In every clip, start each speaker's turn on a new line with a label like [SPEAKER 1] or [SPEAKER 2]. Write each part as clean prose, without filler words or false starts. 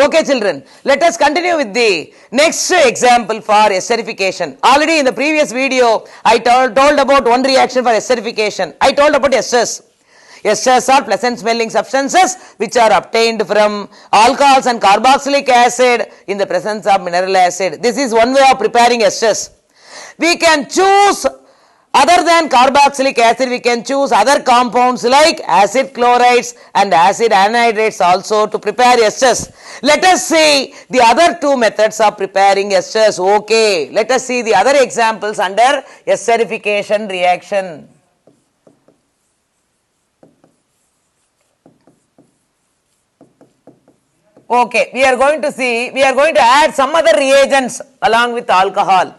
[SPEAKER 1] Okay, children, let us continue with the next example for esterification. Already in the previous video, I told about one reaction for esterification. I told about esters. Esters are pleasant smelling substances which are obtained from alcohols and carboxylic acid in the presence of mineral acid. This is one way of preparing esters. We can choose, other than carboxylic acid, we can choose other compounds like acid chlorides and acid anhydrides also to prepare esters. Let us see the other two methods of preparing esters. Okay, let us see the other examples under esterification reaction. Okay, we are going to add some other reagents along with alcohol.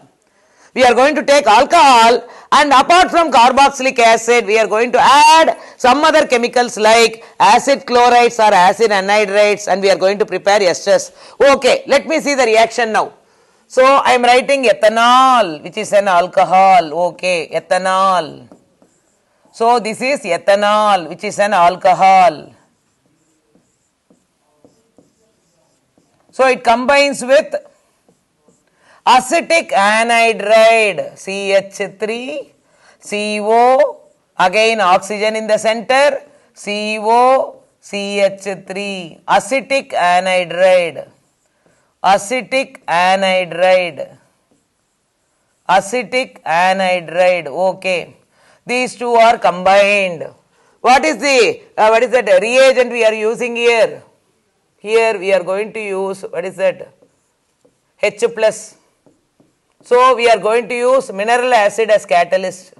[SPEAKER 1] We are going to take alcohol, and apart from carboxylic acid, we are going to add some other chemicals like acid chlorides or acid anhydrides, and we are going to prepare esters. Okay, let me see the reaction now. So, I am writing ethanol, which is an alcohol. Okay, ethanol. So, this is ethanol, which is an alcohol. So, it combines with acetic anhydride, CH3, CO, again oxygen in the center, CO, CH3, acetic anhydride, acetic anhydride, acetic anhydride. Okay, these two are combined. What is that reagent we are using here? Here we are going to use, what is that? H plus. So we are going to use mineral acid as catalyst.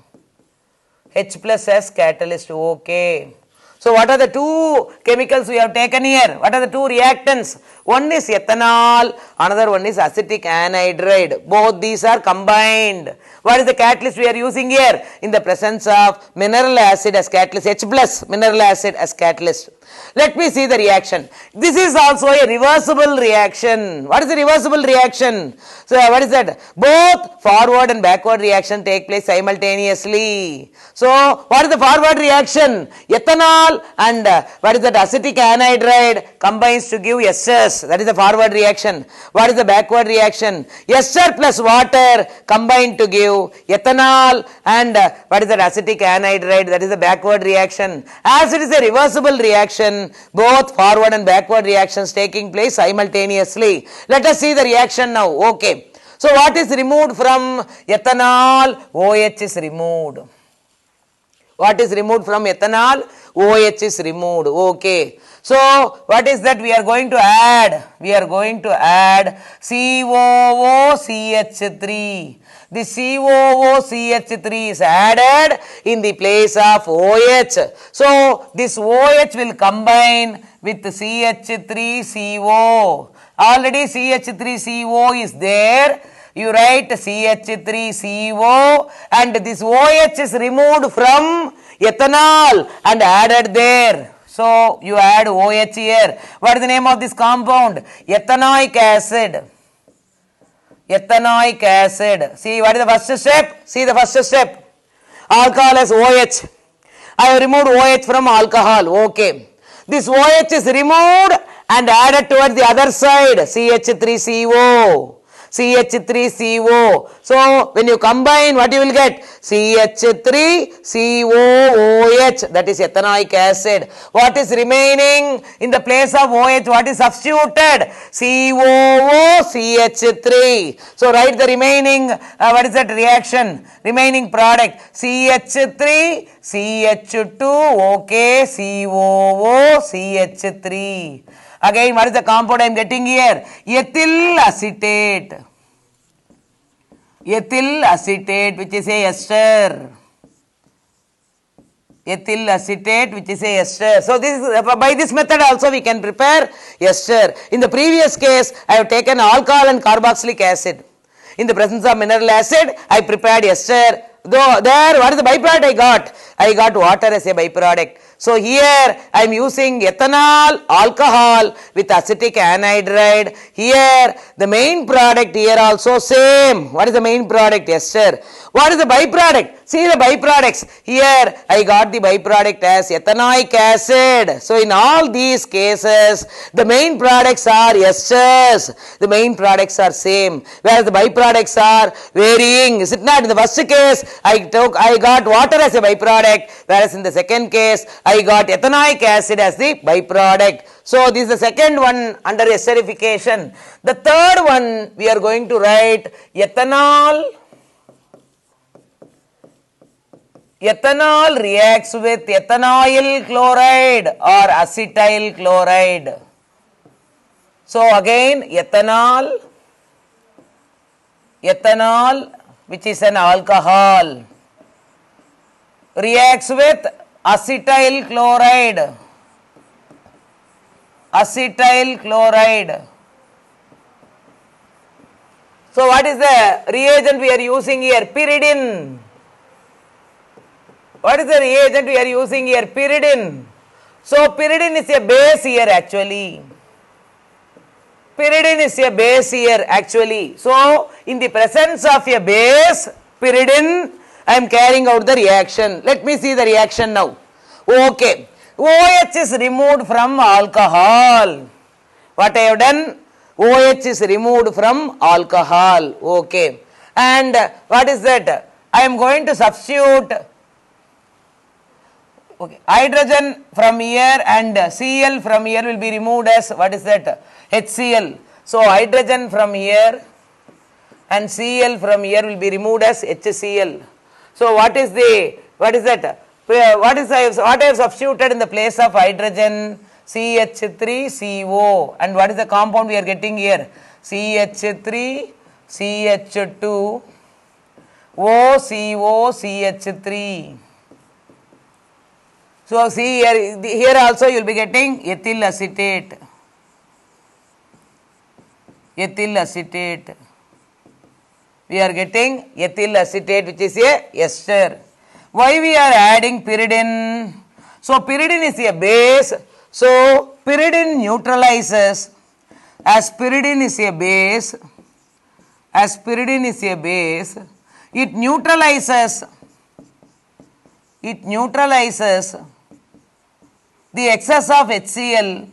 [SPEAKER 1] H plus as catalyst. Okay. So what are the two chemicals we have taken here? What are the two reactants? One is ethanol, another one is acetic anhydride. Both these are combined. What is the catalyst we are using here? In the presence of mineral acid as catalyst, H plus mineral acid as catalyst. Let me see the reaction. This is also a reversible reaction. What is the reversible reaction? So what is that? Both forward and backward reaction take place simultaneously. So what is the forward reaction? Ethanol and what is that? Acetic anhydride combines to give esters. That is the forward reaction. What is the backward reaction? Ester plus water combine to give ethanol and what is that? Acetic anhydride. That is the backward reaction. As it is a reversible reaction, both forward and backward reactions taking place simultaneously. Let us see the reaction now. Okay. So what is removed from ethanol? OH is removed. What is removed from ethanol? OH is removed. Okay. So what is that we are going to add? We are going to add COOCH3. The COOCH3 is added in the place of OH. So this OH will combine with CH3CO. Already CH3CO is there. You write CH3CO and this OH is removed from ethanol and added there. So you add OH here. What is the name of this compound? Ethanoic acid. Ethanoic acid. See what is the first step? See the first step. Alcohol as OH. I have removed OH from alcohol. Okay. This OH is removed and added towards the other side. CH3CO. CH3CO. So when you combine, what you will get? CH3COOH, that is ethanoic acid. What is remaining in the place of OH? What is substituted? COOCH3. So write the remaining, what is that reaction? Remaining product. CH3, CH2, okay, COOCH3. Again, what is the compound I am getting here? Ethyl acetate. Ethyl acetate, which is a ester. Ethyl acetate, which is a ester. So this is, by this method also we can prepare ester. In the previous case, I have taken alcohol and carboxylic acid. In the presence of mineral acid, I prepared ester. Though there, what is the byproduct I got? I got water as a byproduct. So here I am using ethanol, alcohol with acetic anhydride. Here the main product here also same. What is the main product? Ester. What is the byproduct? See the byproducts. Here I got the byproduct as ethanoic acid. So in all these cases, the main products are esters. The main products are same, whereas the byproducts are varying. Is it not? In the first case, I got water as a byproduct, whereas in the second case, I got ethanoic acid as the byproduct. So this is the second one under esterification. The third one we are going to write ethanol. Ethanol reacts with ethanoyl chloride or acetyl chloride. So again ethanol which is an alcohol reacts with acetyl chloride. So what is the reagent we are using here? Pyridine. What is the reagent we are using here? Pyridine. So pyridine is a base here actually. So in the presence of a base, pyridine, I am carrying out the reaction. Let me see the reaction now. Okay. OH is removed from alcohol. What I have done? OH is removed from alcohol. Okay. And what is that? I am going to substitute hydrogen from here and Cl from here will be removed as what is that? HCl. So hydrogen from here and Cl from here will be removed as HCl. So what is that? What I have substituted in the place of hydrogen? CH3CO. And what is the compound we are getting here? CH3CH2 OCOCH3. So see here also you will be getting ethyl acetate. We are getting ethyl acetate, which is a ester. Why we are adding pyridine? So pyridine is a base. So pyridine neutralizes. As pyridine is a base, it neutralizes the excess of HCl.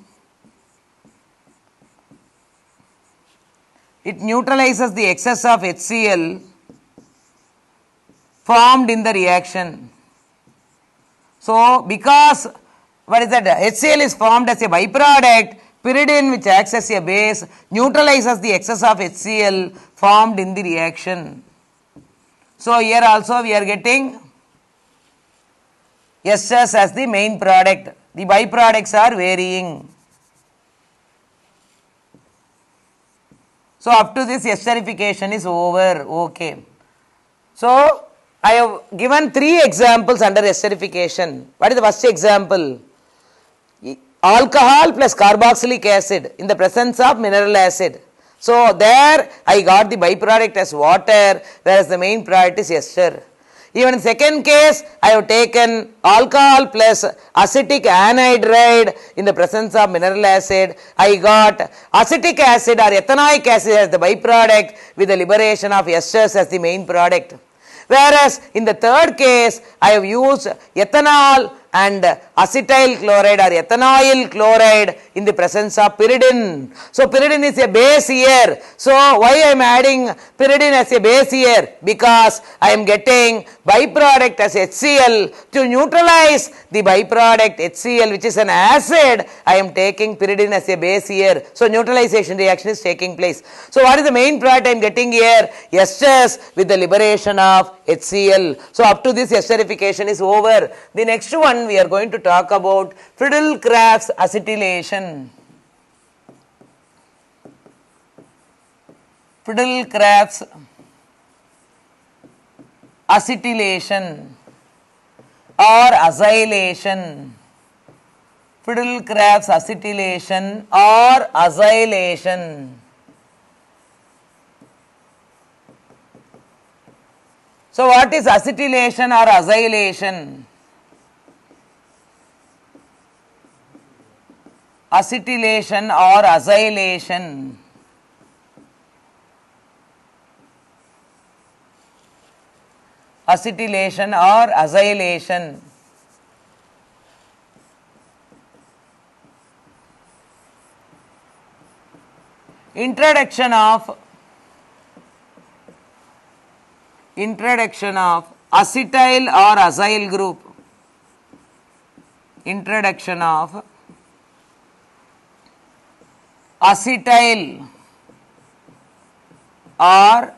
[SPEAKER 1] It neutralizes the excess of HCl formed in the reaction. So because what is that? HCl is formed as a byproduct. Pyridine, which acts as a base, neutralizes the excess of HCl formed in the reaction. So here also we are getting esters as the main product. The byproducts are varying. So up to this esterification is over. Okay. So I have given 3 examples under esterification. What is the first example? Alcohol plus carboxylic acid in the presence of mineral acid. So there I got the byproduct as water, whereas the main product is ester. Even in second case, I have taken alcohol plus acetic anhydride in the presence of mineral acid. I got acetic acid or ethanoic acid as the byproduct with the liberation of esters as the main product. Whereas in the third case, I have used ethanol and acetyl chloride or ethanoyl chloride in the presence of pyridine. So pyridine is a base here. So why I am adding pyridine as a base here? Because I am getting byproduct as HCl. To neutralize the byproduct HCl, which is an acid, I am taking pyridine as a base here. So neutralization reaction is taking place. So what is the main product I am getting here? Esters with the liberation of HCl. So up to this esterification is over. The next one we are going to talk about Friedel-Crafts acetylation. Friedel-Crafts acetylation or acylation. Friedel-Crafts acetylation or acylation. So what is acetylation or acylation? Acetylation or acylation. acetylation or acylation. Introduction of acetyl or acyl group. Introduction of acetyl or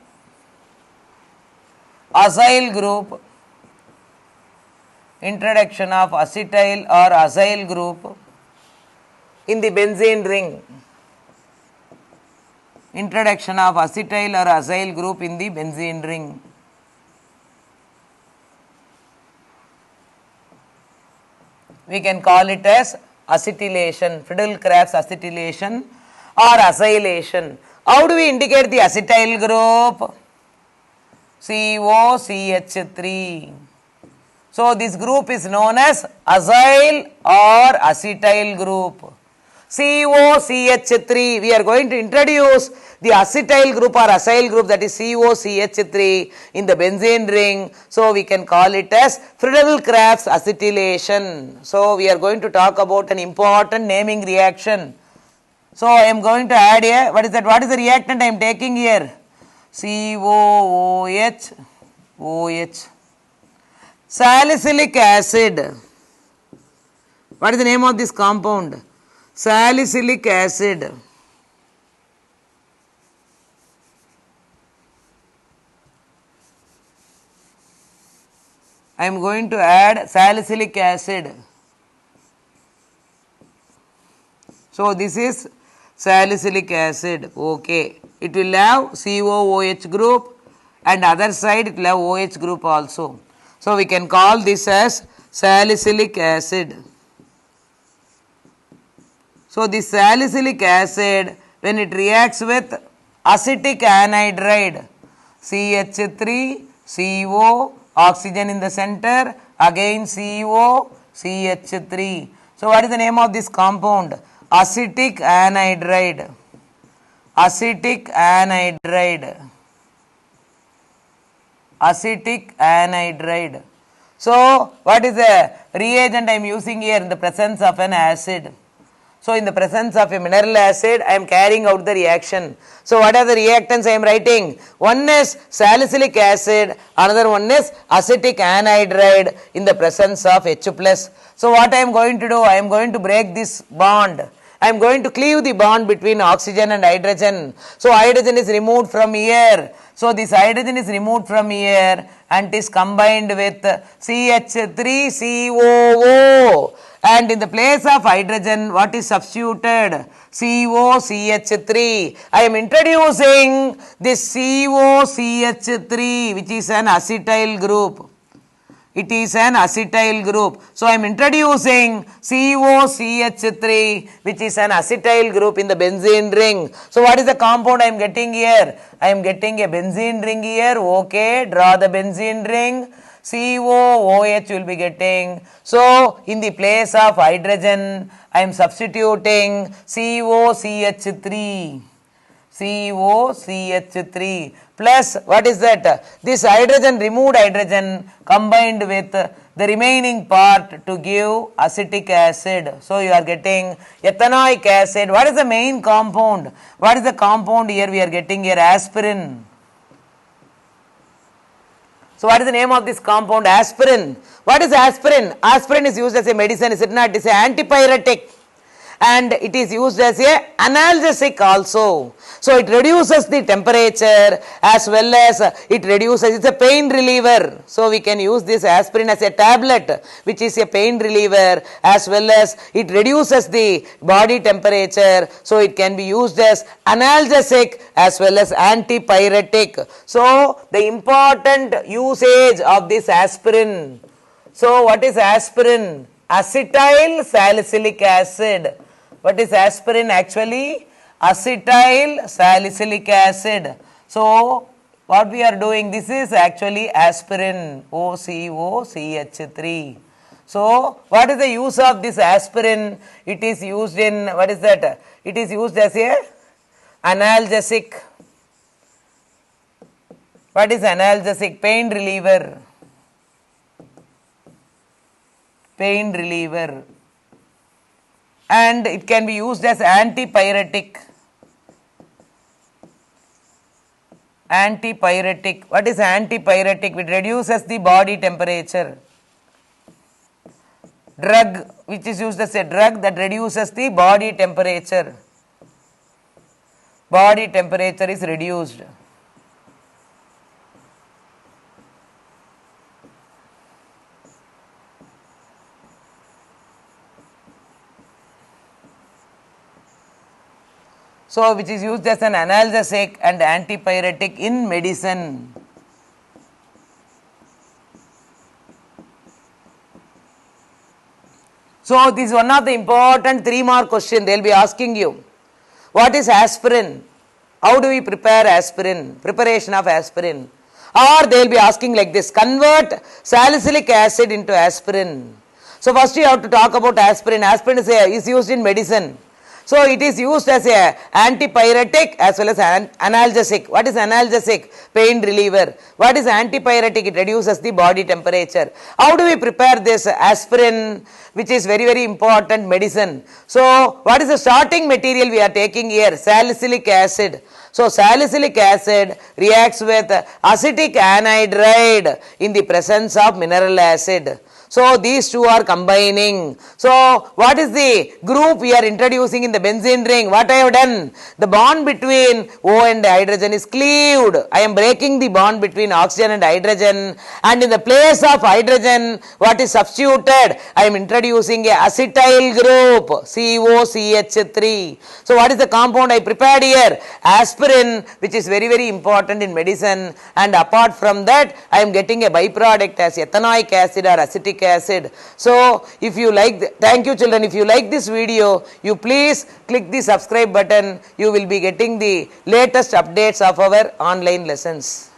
[SPEAKER 1] acyl group. Introduction of acetyl or acyl group in the benzene ring. Introduction of acetyl or acyl group in the benzene ring. We can call it as acetylation, Friedel-Crafts acetylation or acylation. How do we indicate the acetyl group? COCH3. So this group is known as acyl or acetyl group. COCH3. We are going to introduce the acetyl group or acyl group, that is COCH3, in the benzene ring. So we can call it as Friedel-Crafts acetylation. So we are going to talk about an important naming reaction. So I am going to add here, what is that? What is the reactant I am taking here? COOH, OH. Salicylic acid. What is the name of this compound? Salicylic acid. I am going to add salicylic acid. So this is salicylic acid. Okay. It will have COOH group and other side it will have OH group also. So we can call this as salicylic acid. So this salicylic acid, when it reacts with acetic anhydride, CH3, CO, oxygen in the center, again CO, CH3. So what is the name of this compound? Acetic anhydride. Acetic anhydride. Acetic anhydride. So what is the reagent I am using here in the presence of an acid? So in the presence of a mineral acid, I am carrying out the reaction. So what are the reactants I am writing? One is salicylic acid, another one is acetic anhydride in the presence of H+. So what I am going to do? I am going to break this bond. I am going to cleave the bond between oxygen and hydrogen. So hydrogen is removed from here. So this hydrogen is removed from here and is combined with CH3COO. And in the place of hydrogen, what is substituted? COCH3. I am introducing this COCH3, which is an acetyl group. It is an acetyl group. So I am introducing COCH3, which is an acetyl group in the benzene ring. So what is the compound I am getting here? I am getting a benzene ring here. Okay, draw the benzene ring. COOH will be getting. So in the place of hydrogen, I am substituting COCH3. COCH3 plus what is that? This hydrogen, removed hydrogen combined with the remaining part to give acetic acid. So you are getting ethanoic acid. What is the main compound? What is the compound here? We are getting here aspirin. So what is the name of this compound? Aspirin. What is aspirin? Aspirin is used as a medicine, is it not? It is an antipyretic. And it is used as a analgesic also. So it reduces the temperature as well as it reduces, it's a pain reliever. So we can use this aspirin as a tablet, which is a pain reliever, as well as it reduces the body temperature. So it can be used as analgesic as well as antipyretic. So the important usage of this aspirin. So what is aspirin? Acetyl salicylic acid. What is aspirin actually? Acetyl salicylic acid. So what we are doing, this is actually aspirin, OCOCH3. So what is the use of this aspirin? It is used in, what is that? It is used as a analgesic. What is analgesic? Pain reliever. pain reliever, and it can be used as antipyretic. Antipyretic. What is antipyretic? It reduces the body temperature. Drug, which is used as a drug that reduces the body temperature. Body temperature is reduced. So, which is used as an analgesic and antipyretic in medicine. So, this is one of the important 3-mark question they will be asking you. What is aspirin? How do we prepare aspirin? Preparation of aspirin. Or they will be asking like this, convert salicylic acid into aspirin. So, first you have to talk about aspirin. Aspirin is used in medicine. So, it is used as a antipyretic as well as an analgesic. What is analgesic? Pain reliever. What is antipyretic? It reduces the body temperature. How do we prepare this aspirin, which is very, very important medicine? So, what is the starting material we are taking here? Salicylic acid. So, salicylic acid reacts with acetic anhydride in the presence of mineral acid. So, these two are combining. So, what is the group we are introducing in the benzene ring? What I have done? The bond between O and hydrogen is cleaved. I am breaking the bond between oxygen and hydrogen, and in the place of hydrogen, what is substituted? I am introducing a acetyl group, COCH3. So, what is the compound I prepared here? Aspirin, which is very, very important in medicine, and apart from that, I am getting a byproduct as ethanoic acid or acetic acid. So, if you like, thank you children, if you like this video, you please click the subscribe button. You will be getting the latest updates of our online lessons.